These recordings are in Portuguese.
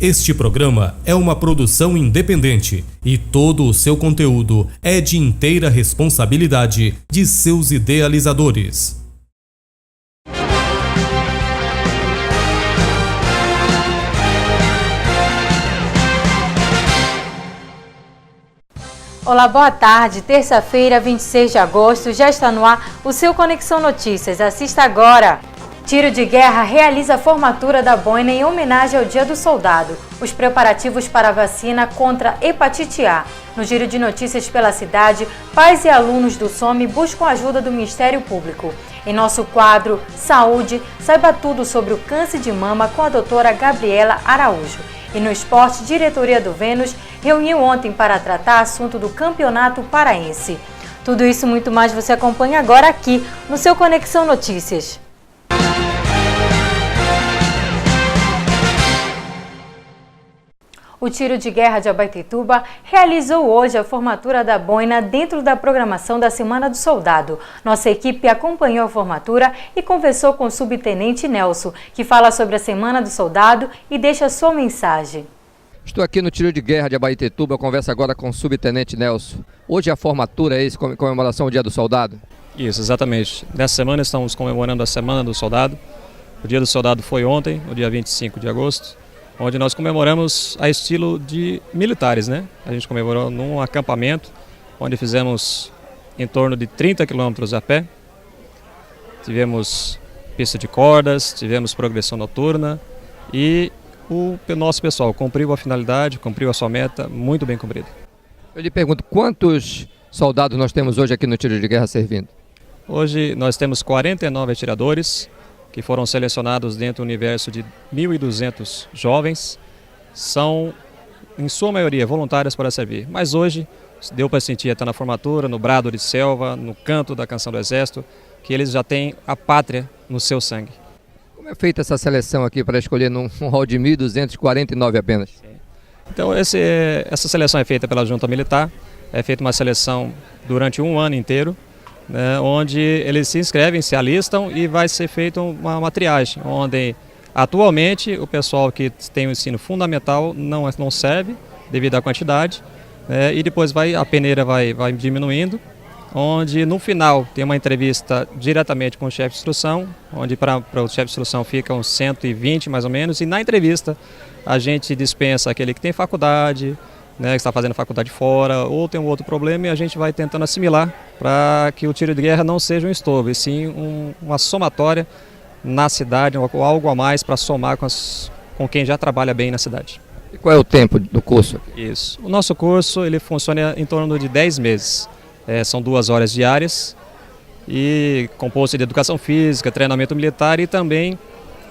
Este programa é uma produção independente e todo o seu conteúdo é de inteira responsabilidade de seus idealizadores. Olá, boa tarde. Terça-feira, 26 de agosto, já está no ar o seu Conexão Notícias. Assista agora. Tiro de Guerra realiza a formatura da boina em homenagem ao Dia do Soldado. Os preparativos para a vacina contra hepatite A. No Giro de Notícias pela cidade, pais e alunos do SOME buscam a ajuda do Ministério Público. Em nosso quadro Saúde, saiba tudo sobre o câncer de mama com a doutora Gabriela Araújo. E no esporte, diretoria do Vênus reuniu ontem para tratar assunto do Campeonato Paraense. Tudo isso e muito mais você acompanha agora aqui no seu Conexão Notícias. O Tiro de Guerra de Abaetetuba realizou hoje a formatura da boina dentro da programação da Semana do Soldado. Nossa equipe acompanhou a formatura e conversou com o subtenente Nelson, que fala sobre a Semana do Soldado e deixa sua mensagem. Estou aqui no Tiro de Guerra de Abaetetuba, eu converso agora com o subtenente Nelson. Hoje a formatura é isso, comemoração do Dia do Soldado? Isso, exatamente. Nessa semana estamos comemorando a Semana do Soldado. O Dia do Soldado foi ontem, no dia 25 de agosto. Onde nós comemoramos a estilo de militares, né? A gente comemorou num acampamento, onde fizemos em torno de 30 quilômetros a pé. Tivemos pista de cordas, tivemos progressão noturna e o nosso pessoal cumpriu a finalidade, cumpriu a sua meta, muito bem cumprida. Eu lhe pergunto, quantos soldados nós temos hoje aqui no Tiro de Guerra servindo? Hoje nós temos 49 atiradores, que foram selecionados dentro do universo de 1.200 jovens, são, em sua maioria, voluntários para servir. Mas hoje, deu para sentir até na formatura, no brado de selva, no canto da canção do Exército, que eles já têm a pátria no seu sangue. Como é feita essa seleção aqui para escolher num rol de 1.249 apenas? Então, essa seleção é feita pela Junta Militar, é feita uma seleção durante um ano inteiro, né, onde eles se inscrevem, se alistam e vai ser feita uma triagem, onde atualmente o pessoal que tem o ensino fundamental não serve devido à quantidade, né, e depois a peneira vai diminuindo, onde no final tem uma entrevista diretamente com o chefe de instrução, onde para o chefe de instrução ficam 120 mais ou menos, e na entrevista a gente dispensa aquele que tem faculdade, né, que está fazendo faculdade fora, ou tem um outro problema, e a gente vai tentando assimilar para que o tiro de guerra não seja um estorvo, e sim uma somatória na cidade, ou algo a mais para somar com quem já trabalha bem na cidade. E qual é o tempo do curso? Isso. O nosso curso ele funciona em torno de 10 meses. São 2 horas diárias, e composto de educação física, treinamento militar e também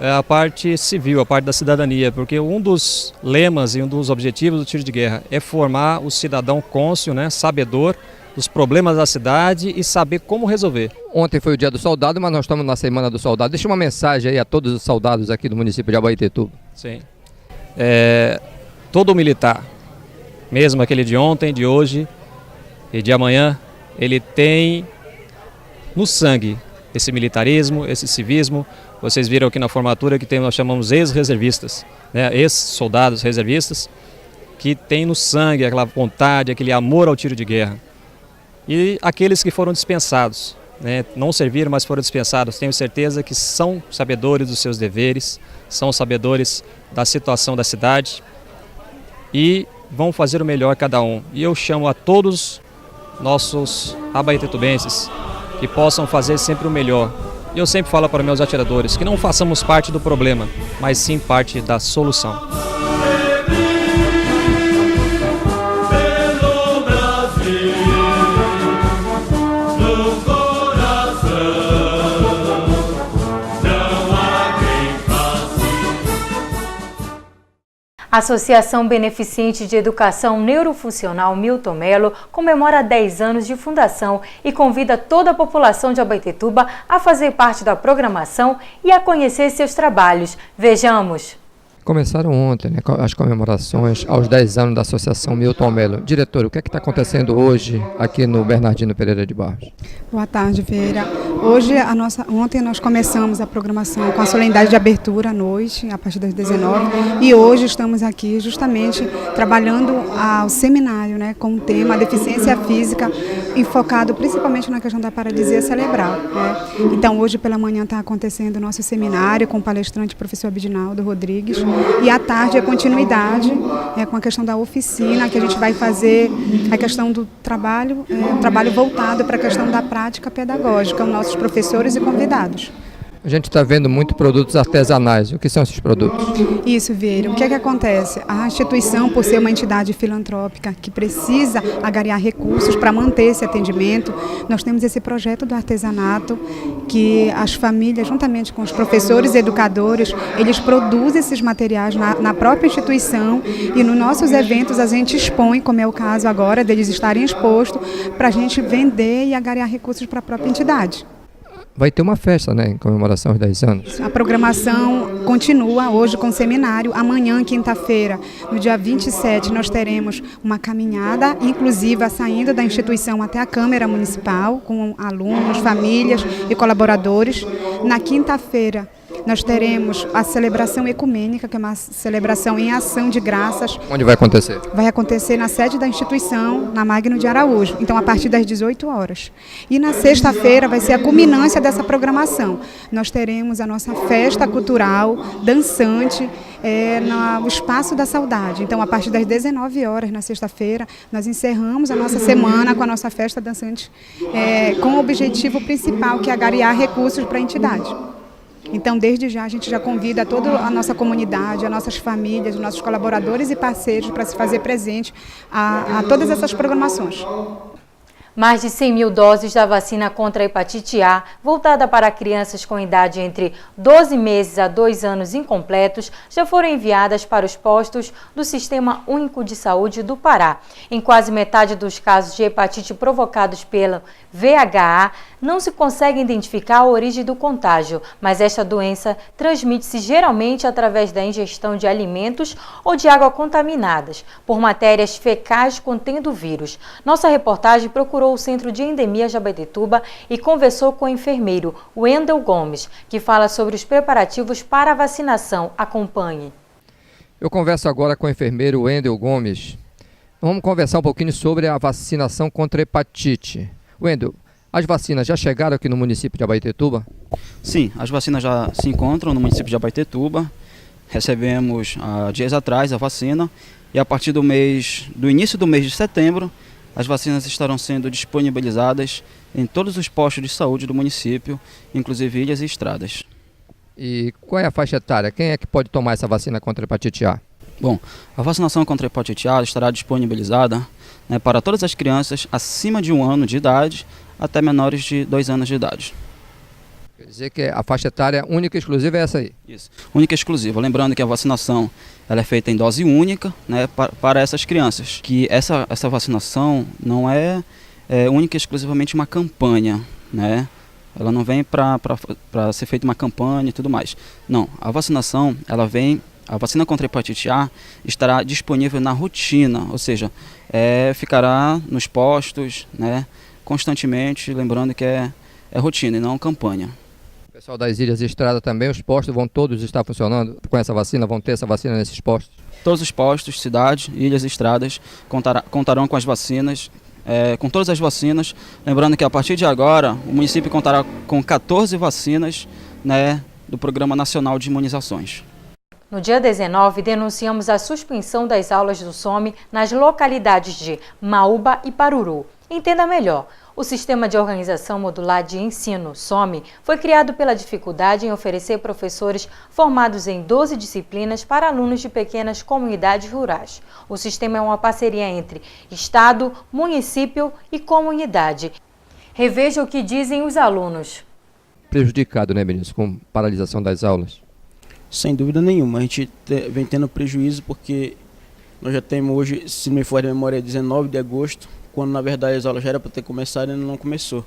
a parte civil, a parte da cidadania, porque um dos lemas e um dos objetivos do tiro de guerra é formar o cidadão cônscio, né, sabedor dos problemas da cidade e saber como resolver. Ontem foi o Dia do Soldado, mas nós estamos na Semana do Soldado. Deixa uma mensagem aí a todos os soldados aqui do município de Abaetetuba. Sim. Todo militar, mesmo aquele de ontem, de hoje e de amanhã, ele tem no sangue esse militarismo, esse civismo. Vocês viram aqui na formatura que nós chamamos ex-reservistas, né? Ex-soldados reservistas, que tem no sangue aquela vontade, aquele amor ao tiro de guerra. E aqueles que foram dispensados, né? Não serviram, mas foram dispensados, tenho certeza que são sabedores dos seus deveres, são sabedores da situação da cidade e vão fazer o melhor cada um. E eu chamo a todos nossos abaetetubenses que possam fazer sempre o melhor. E eu sempre falo para meus atiradores que não façamos parte do problema, mas sim parte da solução. A Associação Beneficente de Educação Neurofuncional Milton Melo comemora 10 anos de fundação e convida toda a população de Abaetetuba a fazer parte da programação e a conhecer seus trabalhos. Vejamos! Começaram ontem, né, as comemorações aos 10 anos da Associação Milton Melo. Diretor, o que é que está acontecendo hoje aqui no Bernardino Pereira de Barros? Boa tarde, Feira. Ontem nós começamos a programação com a solenidade de abertura à noite, a partir das 19h, e hoje estamos aqui justamente trabalhando o seminário, né, com o tema deficiência física, enfocado principalmente na questão da paralisia cerebral, né? Então hoje pela manhã está acontecendo o nosso seminário com o palestrante professor Abdinaldo Rodrigues, e à tarde a continuidade com a questão da oficina, que a gente vai fazer a questão do trabalho, trabalho voltado para a questão da prática pedagógica, os nossos professores e convidados. A gente está vendo muito produtos artesanais. O que são esses produtos? Isso, Vieira. O que é que acontece? A instituição, por ser uma entidade filantrópica que precisa angariar recursos para manter esse atendimento, nós temos esse projeto do artesanato, que as famílias, juntamente com os professores e educadores, eles produzem esses materiais na própria instituição, e nos nossos eventos a gente expõe, como é o caso agora deles estarem expostos, para a gente vender e angariar recursos para a própria entidade. Vai ter uma festa, né, em comemoração aos 10 anos. A programação continua hoje com o seminário. Amanhã, quinta-feira, no dia 27, nós teremos uma caminhada inclusiva saindo da instituição até a Câmara Municipal, com alunos, famílias e colaboradores. Na quinta-feira, nós teremos a celebração ecumênica, que é uma celebração em ação de graças. Onde vai acontecer? Vai acontecer na sede da instituição, na Magno de Araújo, então a partir das 18 horas. E na sexta-feira vai ser a culminância dessa programação. Nós teremos a nossa festa cultural, dançante, no Espaço da Saudade. Então, a partir das 19 horas, na sexta-feira, nós encerramos a nossa semana com a nossa festa dançante, com o objetivo principal, que é angariar recursos para a entidade. Então, desde já, a gente já convida toda a nossa comunidade, as nossas famílias, os nossos colaboradores e parceiros para se fazer presente a todas essas programações. Mais de 100 mil doses da vacina contra a hepatite A, voltada para crianças com idade entre 12 meses a 2 anos incompletos, já foram enviadas para os postos do Sistema Único de Saúde do Pará. Em quase metade dos casos de hepatite provocados pelo VHA, não se consegue identificar a origem do contágio, mas esta doença transmite-se geralmente através da ingestão de alimentos ou de água contaminadas por matérias fecais contendo vírus. Nossa reportagem procurou o Centro de Endemias de Abaetetuba e conversou com o enfermeiro Wendel Gomes, que fala sobre os preparativos para a vacinação. Acompanhe. Eu converso agora com o enfermeiro Wendel Gomes. Vamos conversar um pouquinho sobre a vacinação contra a hepatite. Wendel, as vacinas já chegaram aqui no município de Abaetetuba? Sim, as vacinas já se encontram no município de Abaetetuba. Recebemos dias atrás a vacina e a partir do início do mês de setembro, as vacinas estarão sendo disponibilizadas em todos os postos de saúde do município, inclusive ilhas e estradas. E qual é a faixa etária? Quem é que pode tomar essa vacina contra a hepatite A? Bom, a vacinação contra a hepatite A estará disponibilizada, né, para todas as crianças acima de 1 ano de idade até menores de 2 anos de idade. Quer dizer que a faixa etária única e exclusiva é essa aí? Isso, única e exclusiva. Lembrando que a vacinação ela é feita em dose única, né, para essas crianças. Que essa vacinação não é única e exclusivamente uma campanha, né? Ela não vem para ser feita uma campanha e tudo mais. Não, a vacinação, a vacina contra a hepatite A estará disponível na rotina, ou seja, ficará nos postos, né, constantemente, lembrando que é rotina e não campanha. O pessoal das ilhas e estrada também, os postos vão todos estar funcionando com essa vacina? Vão ter essa vacina nesses postos? Todos os postos, cidades, ilhas e estradas contarão com as vacinas, com todas as vacinas. Lembrando que a partir de agora o município contará com 14 vacinas, né, do Programa Nacional de Imunizações. No dia 19, denunciamos a suspensão das aulas do SOME nas localidades de Maúba e Paruru. Entenda melhor. O Sistema de Organização Modular de Ensino, SOME, foi criado pela dificuldade em oferecer professores formados em 12 disciplinas para alunos de pequenas comunidades rurais. O sistema é uma parceria entre Estado, município e comunidade. Reveja o que dizem os alunos. Prejudicado, né, Benício, com paralisação das aulas? Sem dúvida nenhuma. A gente vem tendo prejuízo porque nós já temos hoje, se não me falha a memória, 19 de agosto, quando na verdade as aulas já eram para ter começado e ainda não começou.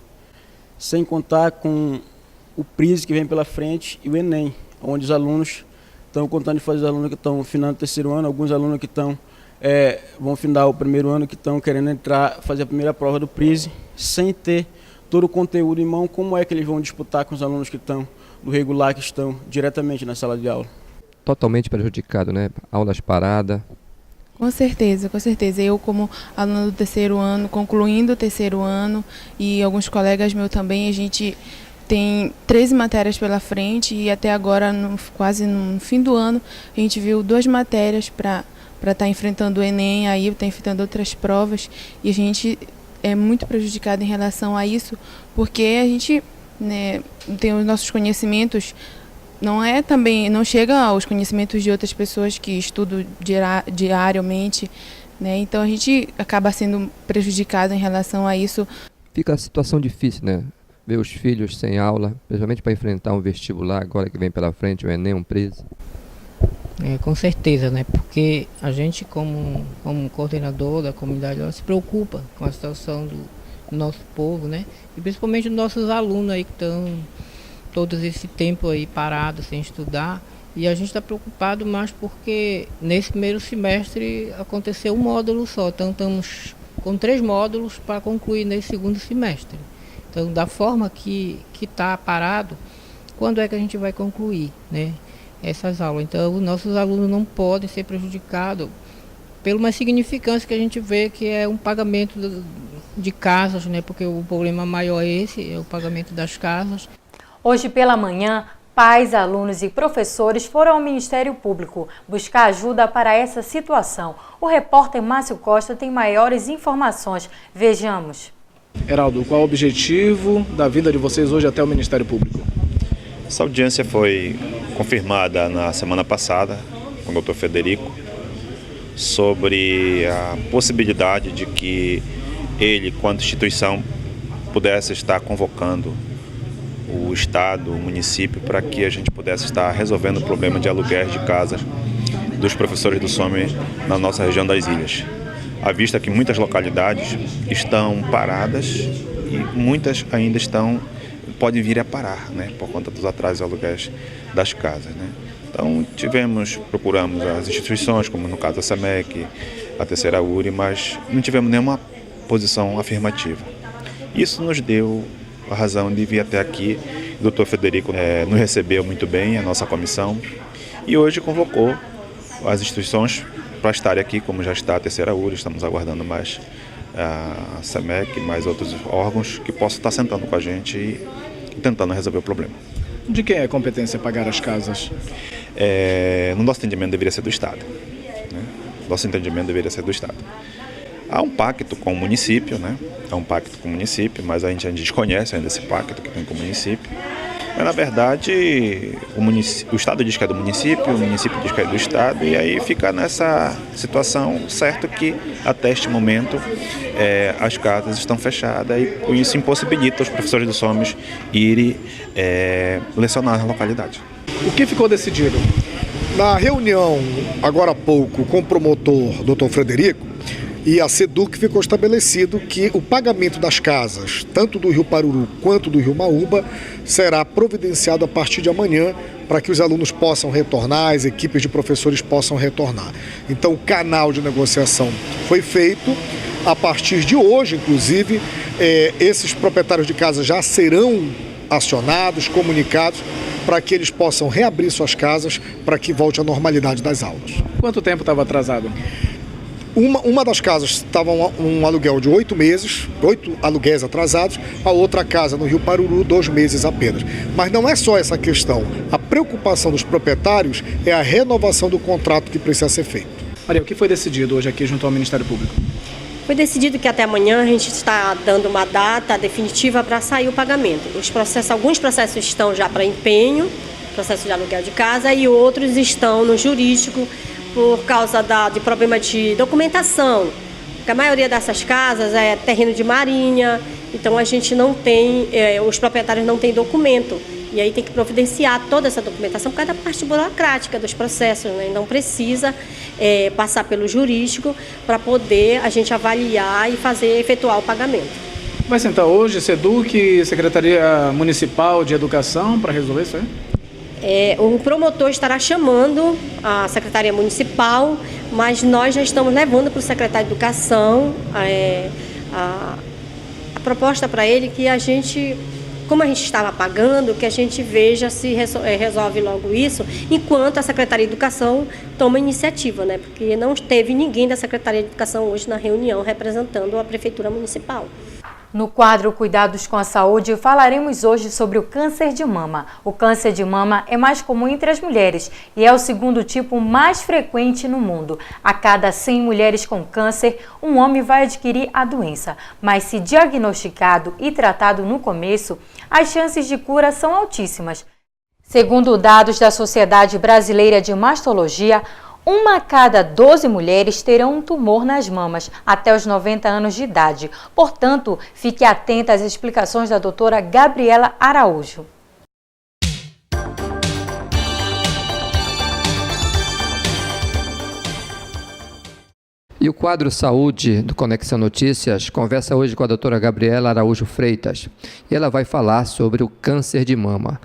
Sem contar com o PRISE que vem pela frente e o Enem, onde os alunos estão contando de fazer, os alunos que estão finando o 3º ano, alguns alunos que vão findar o 1º ano, que estão querendo fazer a primeira prova do PRISE, sem ter todo o conteúdo em mão, como é que eles vão disputar com os alunos que estão do regular, que estão diretamente na sala de aula? Totalmente prejudicado, né? Aulas paradas. Com certeza, com certeza. Eu, como aluna do terceiro ano, concluindo o terceiro ano, e alguns colegas meus também, a gente tem 13 matérias pela frente e até agora, quase no fim do ano, a gente viu 2 matérias para estar enfrentando o Enem, aí está enfrentando outras provas, e a gente é muito prejudicado em relação a isso, porque a gente, né, tem os nossos conhecimentos, não chega aos conhecimentos de outras pessoas que estudam diariamente, né? Então a gente acaba sendo prejudicado em relação a isso. Fica a situação difícil, né? Ver os filhos sem aula, principalmente para enfrentar um vestibular agora que vem pela frente, o Enem, um preso. Com certeza, né? Porque a gente, como coordenador da comunidade, ela se preocupa com a situação do nosso povo, né? E principalmente dos nossos alunos aí que estão todo esse tempo aí parados, sem estudar. E a gente está preocupado mais porque nesse primeiro semestre aconteceu um módulo só. Então estamos com 3 módulos para concluir nesse segundo semestre. Então, da forma que está parado, quando é que a gente vai concluir, né, essas aulas? Então, os nossos alunos não podem ser prejudicados pela uma significância que a gente vê que é um pagamento de casas, né, porque o problema maior é esse, é o pagamento das casas. Hoje pela manhã, pais, alunos e professores foram ao Ministério Público buscar ajuda para essa situação. O repórter Márcio Costa tem maiores informações. Vejamos. Heraldo, qual o objetivo da vinda de vocês hoje até o Ministério Público? Essa audiência foi confirmada na semana passada com o Dr. Frederico sobre a possibilidade de que ele, quanto instituição, pudesse estar convocando o Estado, o município, para que a gente pudesse estar resolvendo o problema de aluguéis de casas dos professores do SOME na nossa região das ilhas. À vista que muitas localidades estão paradas e muitas ainda podem vir a parar, né, por conta dos atrasos de aluguéis das casas, né. Então procuramos as instituições, como no caso a SEMEC, a Terceira URI, mas não tivemos nenhuma posição afirmativa. Isso nos deu a razão de vir até aqui. O Dr. Frederico nos recebeu muito bem, a nossa comissão, e hoje convocou as instituições para estarem aqui, como já está a Terceira URI. Estamos aguardando mais a SEMEC, mais outros órgãos que possam estar sentando com a gente e tentando resolver o problema. De quem é a competência pagar as casas? No nosso entendimento deveria ser do Estado, né? Nosso entendimento deveria ser do Estado. Há um pacto com o município, né? Mas a gente desconhece ainda esse pacto que tem com o município. Mas, na verdade, o Estado diz que é do município, o município diz que é do Estado, e aí fica nessa situação, certo que até este momento as casas estão fechadas e isso impossibilita os professores do SOMES irem lecionar na localidade. O que ficou decidido? Na reunião, agora há pouco, com o promotor Dr. Frederico e a SEDUC, ficou estabelecido que o pagamento das casas, tanto do Rio Paruru quanto do Rio Maúba, será providenciado a partir de amanhã para que os alunos possam retornar, as equipes de professores possam retornar. Então o canal de negociação foi feito. A partir de hoje, inclusive, esses proprietários de casa já serão acionados, comunicados, para que eles possam reabrir suas casas para que volte à normalidade das aulas. Quanto tempo estava atrasado? Uma das casas estava um aluguel de 8 meses, 8 aluguéis atrasados, a outra casa no Rio Paruru, 2 meses apenas. Mas não é só essa questão. A preocupação dos proprietários é a renovação do contrato que precisa ser feito. Maria, o que foi decidido hoje aqui junto ao Ministério Público? Foi decidido que até amanhã a gente está dando uma data definitiva para sair o pagamento. Alguns processos estão já para empenho, processo de aluguel de casa, e outros estão no jurídico, por causa de problema de documentação, porque a maioria dessas casas é terreno de marinha, então a gente não tem, os proprietários não têm documento, e aí tem que providenciar toda essa documentação por causa da parte burocrática dos processos, né? Não precisa passar pelo jurídico para poder a gente avaliar e efetuar o pagamento. Vai sentar hoje SEDUC, Secretaria Municipal de Educação, para resolver isso aí? O promotor estará chamando a Secretaria Municipal, mas nós já estamos levando para o secretário de Educação a proposta para ele que a gente, como a gente estava pagando, que a gente veja se resolve logo isso, enquanto a Secretaria de Educação toma iniciativa, né? Porque não teve ninguém da Secretaria de Educação hoje na reunião representando a Prefeitura Municipal. No quadro Cuidados com a Saúde, falaremos hoje sobre o câncer de mama. O câncer de mama é mais comum entre as mulheres e é o segundo tipo mais frequente no mundo. A cada 100 mulheres com câncer, um homem vai adquirir a doença. Mas se diagnosticado e tratado no começo, as chances de cura são altíssimas. Segundo dados da Sociedade Brasileira de Mastologia, 1 a cada 12 mulheres terão um tumor nas mamas até os 90 anos de idade. Portanto, fique atenta às explicações da doutora Gabriela Araújo. E o quadro Saúde do Conexão Notícias conversa hoje com a doutora Gabriela Araújo Freitas. E ela vai falar sobre o câncer de mama.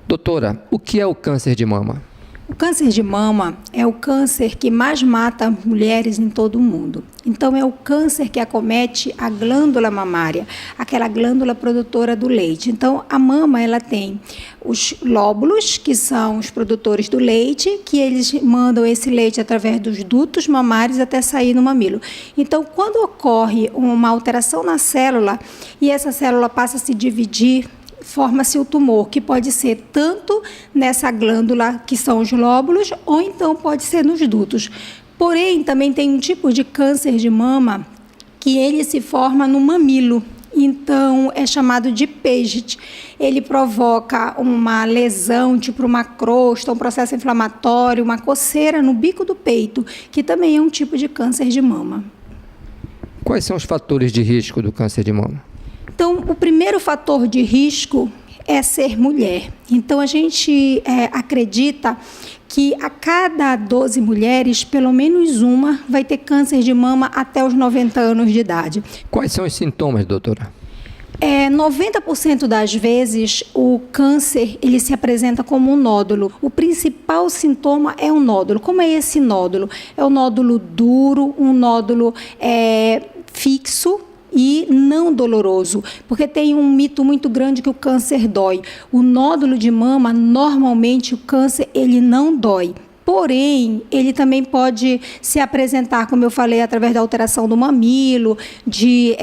Doutora, o que é o câncer de mama? O câncer de mama é o câncer que mais mata mulheres em todo o mundo. Então, é o câncer que acomete a glândula mamária, aquela glândula produtora do leite. Então, a mama, ela tem os lóbulos, que são os produtores do leite, que eles mandam esse leite através dos dutos mamários até sair no mamilo. Então, quando ocorre uma alteração na célula e essa célula passa a se dividir, forma-se o tumor, que pode ser tanto nessa glândula, que são os lóbulos, ou então pode ser nos dutos. Porém, também tem um tipo de câncer de mama que ele se forma no mamilo. Então, é chamado de Paget. Ele provoca uma lesão, tipo uma crosta, um processo inflamatório, uma coceira no bico do peito, que também é um tipo de câncer de mama. Quais são os fatores de risco do câncer de mama? Então, o primeiro fator de risco é ser mulher. Então, a gente acredita que a cada 12 mulheres, pelo menos uma vai ter câncer de mama até os 90 anos de idade. Quais são os sintomas, doutora? 90% das vezes o câncer ele se apresenta como um nódulo. O principal sintoma é um nódulo. Como é esse nódulo? É um nódulo duro, um nódulo fixo e não doloroso, porque tem um mito muito grande que o câncer dói. O nódulo de mama, normalmente o câncer ele não dói. Porém, ele também pode se apresentar, como eu falei, através da alteração do mamilo, de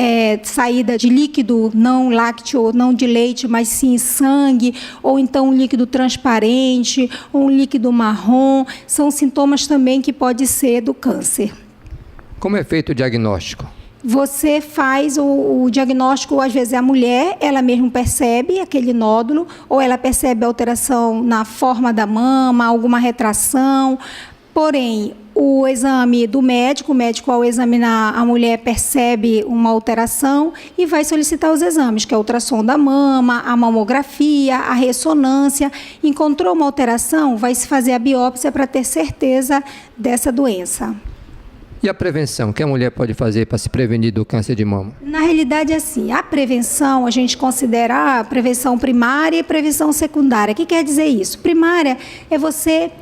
saída de líquido não lácteo, não de leite, mas sim sangue, ou então um líquido transparente, ou um líquido marrom. São sintomas também que pode ser do câncer. Como é feito o diagnóstico? Você faz o diagnóstico, às vezes a mulher, ela mesma percebe aquele nódulo, ou ela percebe alteração na forma da mama, alguma retração. Porém, o exame do médico, o médico ao examinar a mulher percebe uma alteração e vai solicitar os exames, que é o ultrassom da mama, a mamografia, a ressonância. Encontrou uma alteração, vai se fazer a biópsia para ter certeza dessa doença. E a prevenção? O que a mulher pode fazer para se prevenir do câncer de mama? Na realidade, assim, a prevenção, a gente considera a prevenção primária e prevenção secundária. O que quer dizer isso? Primária é você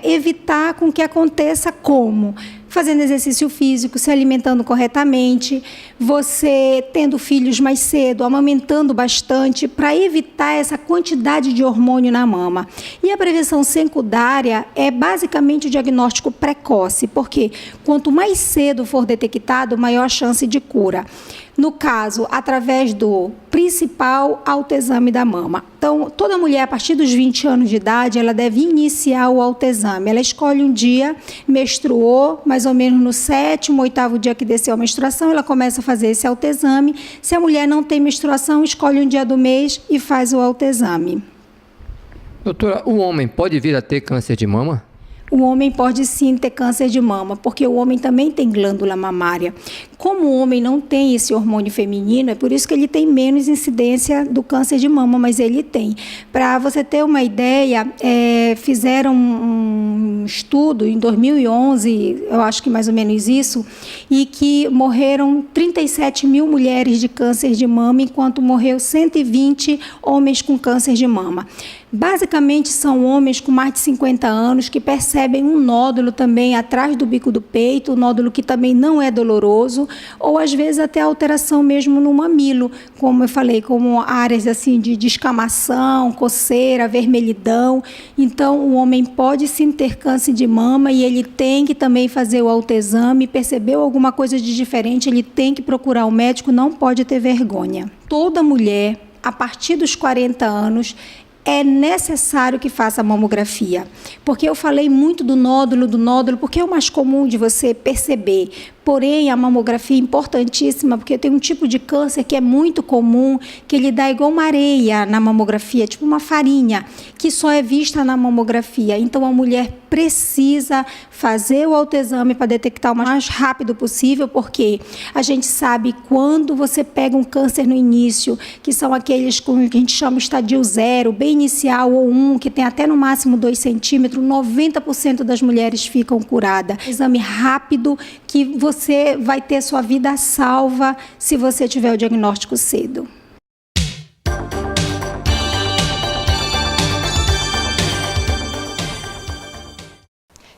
evitar com que aconteça como? Fazendo exercício físico, se alimentando corretamente, você tendo filhos mais cedo, amamentando bastante, para evitar essa quantidade de hormônio na mama. E a prevenção secundária é basicamente o diagnóstico precoce, porque quanto mais cedo for detectado, maior a chance de cura. No caso, através do principal autoexame da mama. Então, toda mulher, a partir dos 20 anos de idade, ela deve iniciar o autoexame. Ela escolhe um dia, menstruou, mais ou menos no 7º, 8º dia que desceu a menstruação, ela começa a fazer esse autoexame. Se a mulher não tem menstruação, escolhe um dia do mês e faz o autoexame. Doutora, o homem pode vir a ter câncer de mama? O homem pode sim ter câncer de mama, porque o homem também tem glândula mamária. Como o homem não tem esse hormônio feminino, é por isso que ele tem menos incidência do câncer de mama, mas ele tem. Para você ter uma ideia, fizeram um estudo em 2011, eu acho que mais ou menos isso, e que morreram 37 mil mulheres de câncer de mama, enquanto morreu 120 homens com câncer de mama. Basicamente, são homens com mais de 50 anos que percebem um nódulo também atrás do bico do peito, um nódulo que também não é doloroso, ou às vezes até alteração mesmo no mamilo, como eu falei, como áreas assim de descamação, coceira, vermelhidão. Então, o homem pode sim ter câncer de mama e ele tem que também fazer o autoexame, percebeu alguma coisa de diferente, ele tem que procurar o médico, não pode ter vergonha. Toda mulher, a partir dos 40 anos, é necessário que faça a mamografia, porque eu falei muito do nódulo, porque é o mais comum de você perceber. Porém, a mamografia é importantíssima, porque tem um tipo de câncer que é muito comum, que ele dá igual uma areia na mamografia, tipo uma farinha, que só é vista na mamografia. Então, a mulher precisa fazer o autoexame para detectar o mais rápido possível, porque a gente sabe quando você pega um câncer no início, que são aqueles que a gente chama estadio 0, bem inicial, ou 1, que tem até no máximo 2 centímetros, 90% das mulheres ficam curadas. Exame rápido que você vai ter sua vida salva se você tiver o diagnóstico cedo.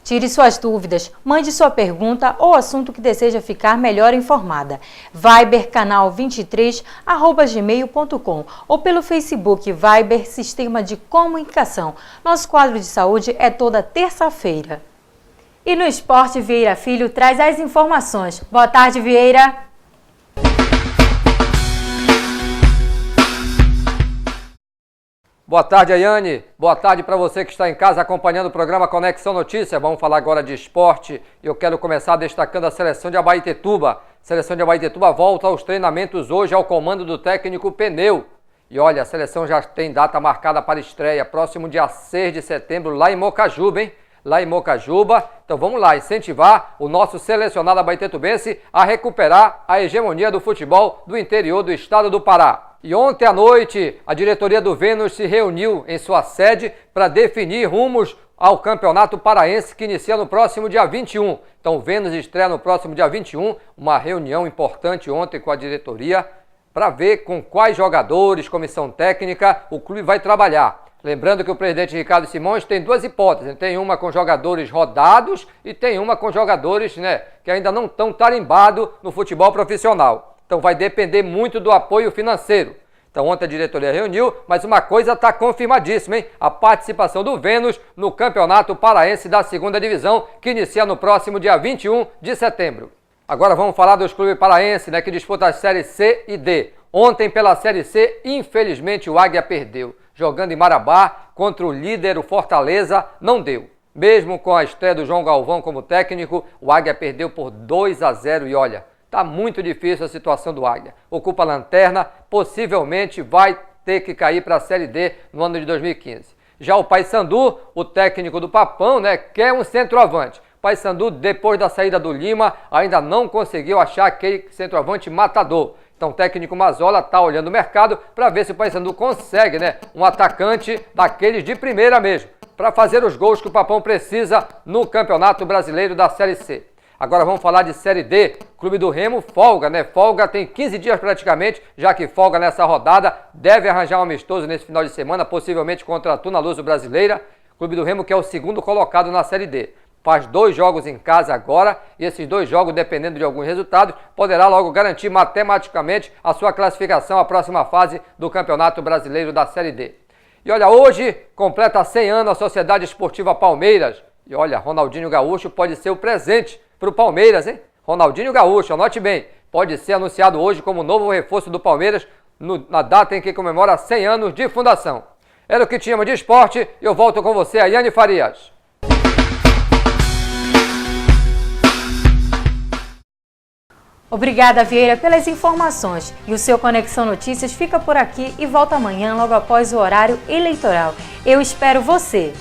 Tire suas dúvidas, mande sua pergunta ou assunto que deseja ficar melhor informada. Viber canal 23@gmail.com ou pelo Facebook Viber Sistema de Comunicação. Nosso quadro de saúde é toda terça-feira. E no esporte, Vieira Filho traz as informações. Boa tarde, Vieira. Boa tarde, Ayane. Boa tarde para você que está em casa acompanhando o programa Conexão Notícia. Vamos falar agora de esporte e eu quero começar destacando a seleção de Abaetetuba. A seleção de Abaetetuba volta aos treinamentos hoje ao comando do técnico Pneu. E olha, a seleção já tem data marcada para estreia, próximo dia 6 de setembro, lá em Mocajuba, hein? Lá em Mocajuba. Então vamos lá, incentivar o nosso selecionado abaetetubense a recuperar a hegemonia do futebol do interior do estado do Pará. E ontem à noite, a diretoria do Vênus se reuniu em sua sede para definir rumos ao Campeonato Paraense que inicia no próximo dia 21. Então o Vênus estreia no próximo dia 21, uma reunião importante ontem com a diretoria para ver com quais jogadores, comissão técnica, o clube vai trabalhar. Lembrando que o presidente Ricardo Simões tem duas hipóteses, tem uma com jogadores rodados e tem uma com jogadores que ainda não estão tarimbados no futebol profissional. Então vai depender muito do apoio financeiro. Então ontem a diretoria reuniu, mas uma coisa está confirmadíssima, hein? A participação do Vênus no Campeonato Paraense da 2ª Divisão, que inicia no próximo dia 21 de setembro. Agora vamos falar dos clubes paraenses, que disputam as séries C e D. Ontem pela Série C, infelizmente o Águia perdeu. Jogando em Marabá, contra o líder, o Fortaleza, não deu. Mesmo com a estreia do João Galvão como técnico, o Águia perdeu por 2-0 e olha, tá muito difícil a situação do Águia. Ocupa a lanterna, possivelmente vai ter que cair para a Série D no ano de 2015. Já o Paysandu, o técnico do Papão, quer um centroavante. O Paysandu, depois da saída do Lima, ainda não conseguiu achar aquele centroavante matador. Então o técnico Mazola está olhando o mercado para ver se o Paysandu consegue um atacante daqueles de primeira mesmo, para fazer os gols que o Papão precisa no Campeonato Brasileiro da Série C. Agora vamos falar de Série D. Clube do Remo folga, Folga tem 15 dias praticamente, já que folga nessa rodada, deve arranjar um amistoso nesse final de semana, possivelmente contra a Tuna Luso Brasileira. Clube do Remo que é o 2º colocado na Série D. Faz 2 jogos em casa agora e esses 2 jogos, dependendo de alguns resultados, poderá logo garantir matematicamente a sua classificação à próxima fase do Campeonato Brasileiro da Série D. E olha, hoje completa 100 anos a Sociedade Esportiva Palmeiras. E olha, Ronaldinho Gaúcho pode ser o presente para o Palmeiras, hein? Ronaldinho Gaúcho, anote bem, pode ser anunciado hoje como novo reforço do Palmeiras na data em que comemora 100 anos de fundação. Era o que tínhamos de esporte e eu volto com você, Ayane Farias. Obrigada, Vieira, pelas informações. E o seu Conexão Notícias fica por aqui e volta amanhã, logo após o horário eleitoral. Eu espero você!